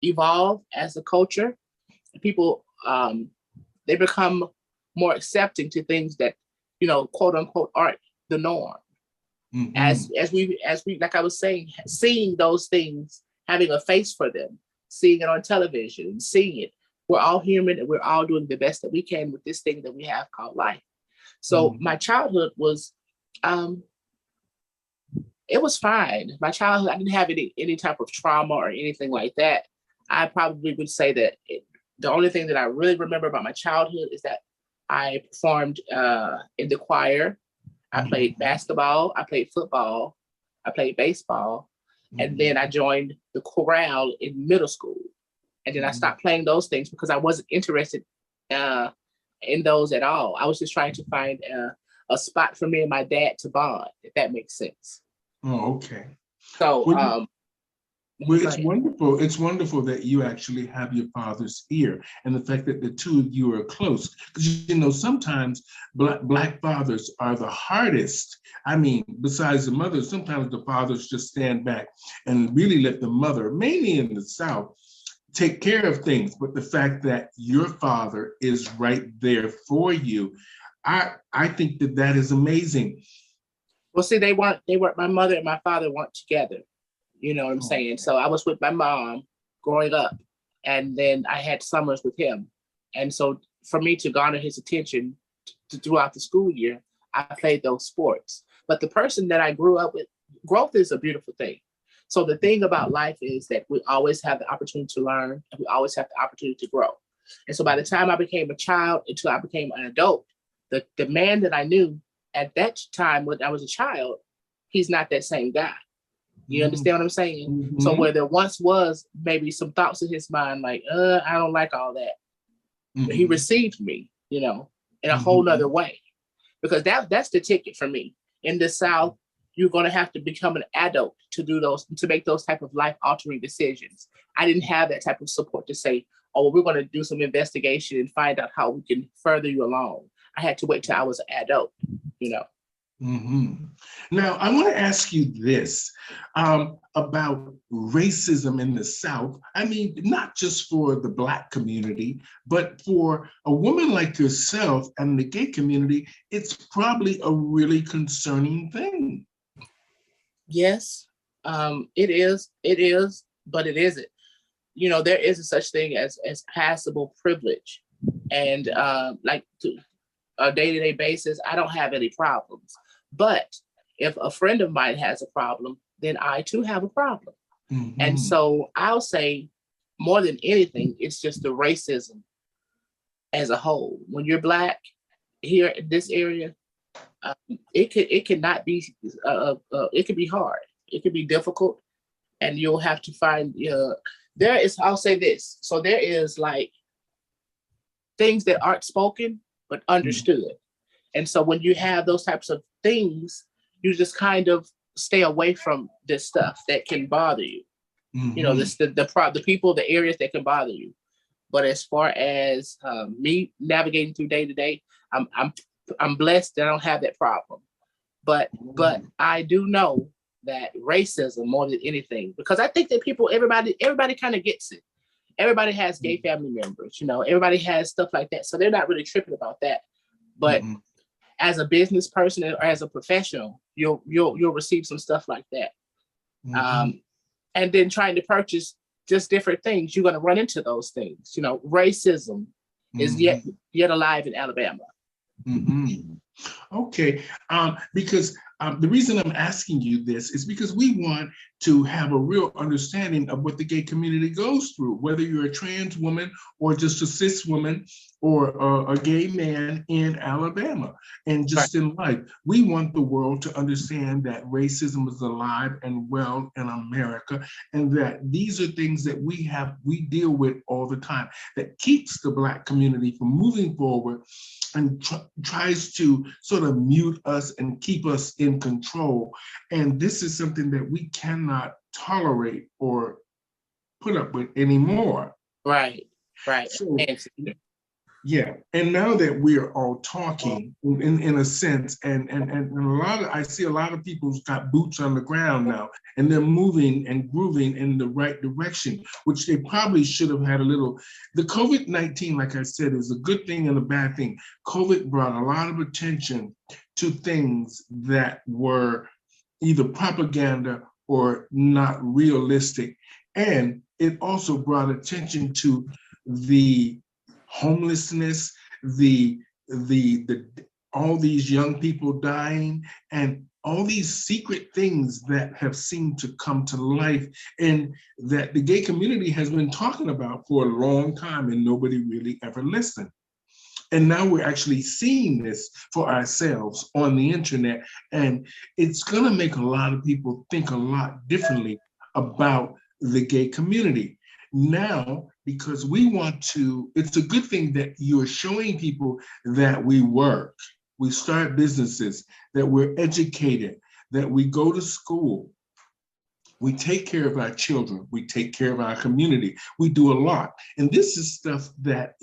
evolve as a culture. People they become more accepting to things that, quote unquote, aren't the norm. Mm-hmm. As we like I was saying, seeing those things, having a face for them, seeing it on television, seeing it. We're all human and we're all doing the best that we can with this thing that we have called life. So Mm-hmm. my childhood was um it was fine. My childhood, I didn't have any type of trauma or anything like that. I probably would say that the only thing that I really remember about my childhood is that I performed in the choir. I played Mm-hmm. basketball. I played football. I played baseball. And then Mm-hmm. I joined the chorale in middle school. And then I Mm-hmm. stopped playing those things because I wasn't interested uh, in those at all. I was just trying to find a spot for me and my dad to bond, if that makes sense. Oh, okay. So, Well, well, go ahead. It's wonderful that you actually have your father's ear, and the fact that the two of you are close. Because sometimes black fathers are the hardest. I mean, besides the mother, sometimes the fathers just stand back and really let the mother, mainly in the South, take care of things. But the fact that your father is right there for you, I think that that is amazing. Well, see, they weren't, my mother and my father weren't together. You know what I'm Oh, saying? So I was with my mom growing up, and then I had summers with him. And so for me to garner his attention throughout the school year, I played those sports. But the person that I grew up with, growth is a beautiful thing. So the thing about life is that we always have the opportunity to learn, and we always have the opportunity to grow. And so by the time I became a child until I became an adult, the man that I knew at that time when I was a child, he's not that same guy. You understand what I'm saying? So mm-hmm, where there once was maybe some thoughts in his mind like, I don't like all that. He mm-hmm, received me, in a whole nother mm-hmm. way. Because that's the ticket for me. In the South, you're gonna have to become an adult to make those type of life altering decisions. I didn't have that type of support to say, oh, well, we're gonna do some investigation and find out how we can further you along. I had to wait till I was an adult, you know. Hmm. Now, I want to ask you this about racism in the South. I mean, not just for the Black community, but for a woman like yourself and the gay community, it's probably a really concerning thing. Yes, it is, but it isn't. There is a such thing as passable privilege, and like to a day to day basis, I don't have any problems. But if a friend of mine has a problem, then I too have a problem. And Hmm. so I'll say, more than anything, it's just the racism as a whole. When you're black here in this area, it cannot be it can be hard. It can be difficult, and you'll have to find there is, I'll say this, so there is like things that aren't spoken but understood. And so when you have those types of things, you just kind of stay away from this stuff that can bother you. Hmm. This the people, the areas that can bother you. But as far as me navigating through day to day, I'm blessed that I don't have that problem. But I do know that racism more than anything, because I think that everybody kind of gets it. Everybody has gay family members, everybody has stuff like that, so they're not really tripping about that. But Hmm. as a business person or as a professional, you'll receive some stuff like that. Hmm. Um, and then trying to purchase just different things, you're going to run into those things. Racism is Hmm. yet alive in Alabama. Hmm. Okay, because the reason I'm asking you this is because we want to have a real understanding of what the gay community goes through, whether you're a trans woman or just a cis woman or a gay man in Alabama and Right. just in life. We want the world to understand that racism is alive and well in America, and that these are things that we deal with all the time that keeps the Black community from moving forward and tries to sort of mute us and keep us in control. And this is something that we cannot tolerate or put up with anymore. Right. Right. So, And Yeah, and now that we're all talking in a sense, and a lot of I see a lot of people's got boots on the ground now, and they're moving and grooving in the right direction, which they probably should have had a little. The COVID-19, like I said, is a good thing and a bad thing. COVID brought a lot of attention to things that were either propaganda or not realistic, and it also brought attention to the homelessness, the all these young people dying, and all these secret things that have seemed to come to life, and that the gay community has been talking about for a long time, and nobody really ever listened. And now we're actually seeing this for ourselves on the internet, and it's going to make a lot of people think a lot differently about the gay community. Now, because we want to, it's a good thing that you're showing people that we work, we start businesses, that we're educated, that we go to school, we take care of our children, we take care of our community, we do a lot. And this is stuff that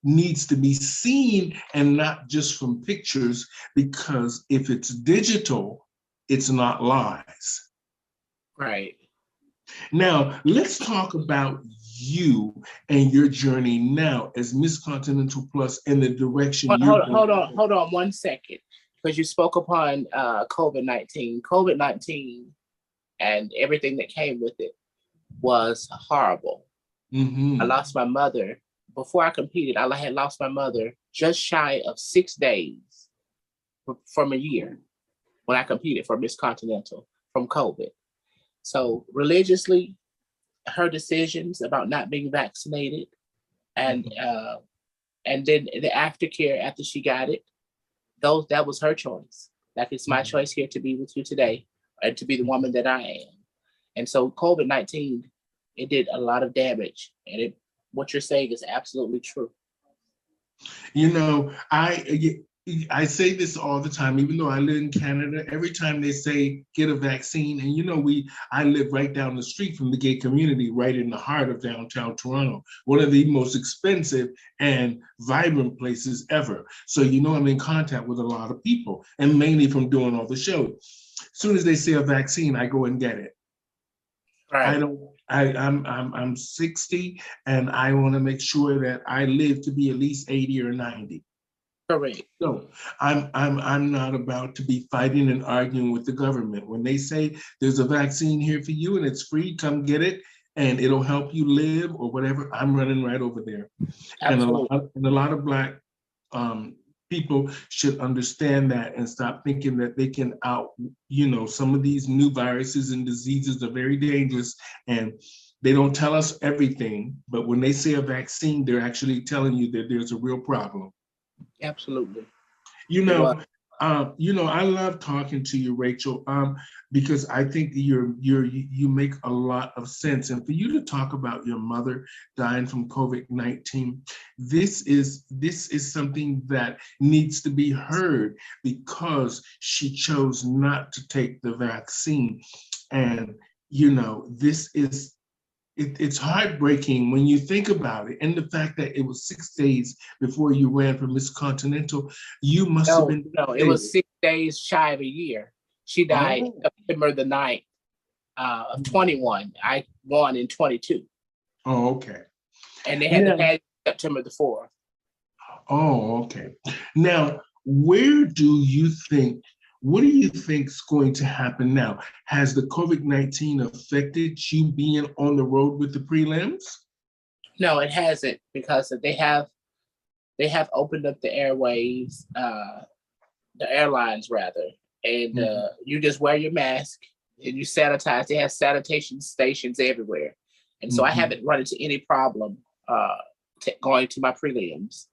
needs to be seen and not just from pictures, because if it's digital, it's not lies. Right. Now, let's talk about you and your journey now as Miss Continental Plus and the direction you're going. Hold on 1 second, because you spoke upon COVID-19. COVID-19 and everything that came with it was horrible. I lost my mother. Before I competed, I had lost my mother just shy of 6 days from a year when I competed for Miss Continental from COVID. So religiously, her decisions about not being vaccinated, and then the aftercare after she got it, that was her choice. Like, it's my choice here to be with you today and to be the woman that I am. And so COVID-19, it did a lot of damage, and what you're saying is absolutely true. You know, I say this all the time, even though I live in Canada. Every time they say get a vaccine, and you know, I live right down the street from the gay community, right in the heart of downtown Toronto, one of the most expensive and vibrant places ever. So you know, I'm in contact with a lot of people, and mainly from doing all the shows. As soon as they say a vaccine, I go and get it. Right. I'm 60, and I want to make sure that I live to be at least 80 or 90. Correct. So I'm not about to be fighting and arguing with the government. When they say there's a vaccine here for you and it's free, come get it and it'll help you live or whatever, I'm running right over there. Absolutely. And a lot of Black people should understand that and stop thinking that they can some of these new viruses and diseases are very dangerous, and they don't tell us everything, but when they say a vaccine, they're actually telling you that there's a real problem. Absolutely. I love talking to you, Rachel, because I think you make a lot of sense. And for you to talk about your mother dying from COVID-19, this is something that needs to be heard, because she chose not to take the vaccine. And it's heartbreaking when you think about it, and the fact that it was 6 days before you ran for Miss Continental. You must have been. No, it was 6 days shy of a year. She died September the 9th of 21. I won in 22. Oh, okay. And they had to have September the 4th. Oh, okay. Now, what do you think is going to happen now? Has the COVID-19 affected you being on the road with the prelims? No, it hasn't, because they have opened up the airways, the airlines rather, and you just wear your mask and you sanitize. They have sanitation stations everywhere, and so I haven't run into any problem going to my prelims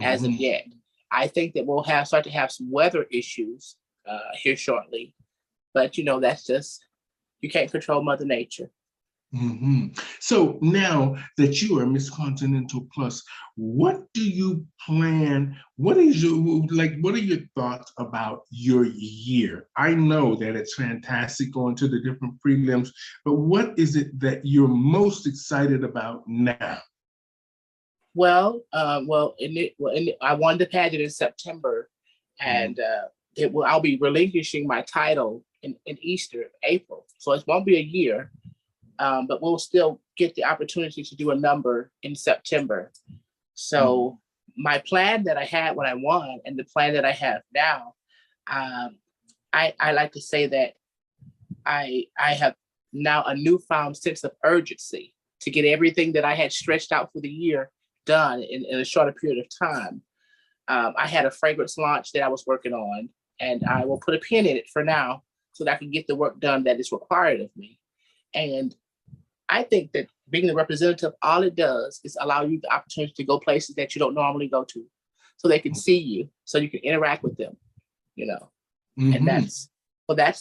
as of yet. I think that we'll start to have some weather issues here shortly, but that's just, you can't control Mother Nature. So now that you are Miss Continental Plus, what do you plan? What are your thoughts about your year? I know that it's fantastic going to the different prelims, but what is it that you're most excited about now? I won the pageant in September, and I'll be relinquishing my title in Easter, April. So it won't be a year, but we'll still get the opportunity to do a number in September. So my plan that I had when I won and the plan that I have now, I like to say that I have now a newfound sense of urgency to get everything that I had stretched out for the year done in a shorter period of time. I had a fragrance launch that I was working on, and I will put a pin in it for now so that I can get the work done that is required of me. And I think that being the representative, all it does is allow you the opportunity to go places that you don't normally go to, so they can see you, so you can interact with them, you know. And that's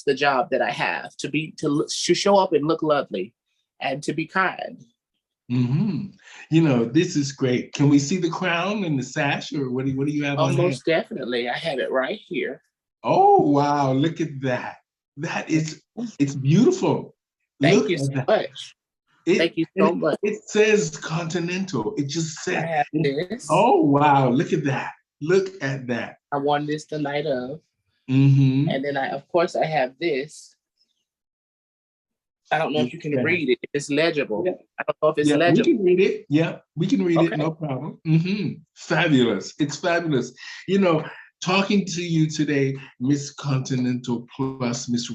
the job that I have, to show up and look lovely and to be kind. You know, this is great. Can we see the crown and the sash, or what do you have on hand? Most definitely. I have it right here. Oh, wow. Look at that. It's beautiful. Thank you so much. Thank you so much. It says Continental. It just says. I have this. Oh, wow. Look at that. Look at that. I won this the night of. And then of course, I have this. I don't know if you can read it. It's legible. Yeah. I don't know if it's legible. We can read it. Yeah, we can read it. No problem. Fabulous. It's fabulous. You know, talking to you today, Miss Continental plus Miss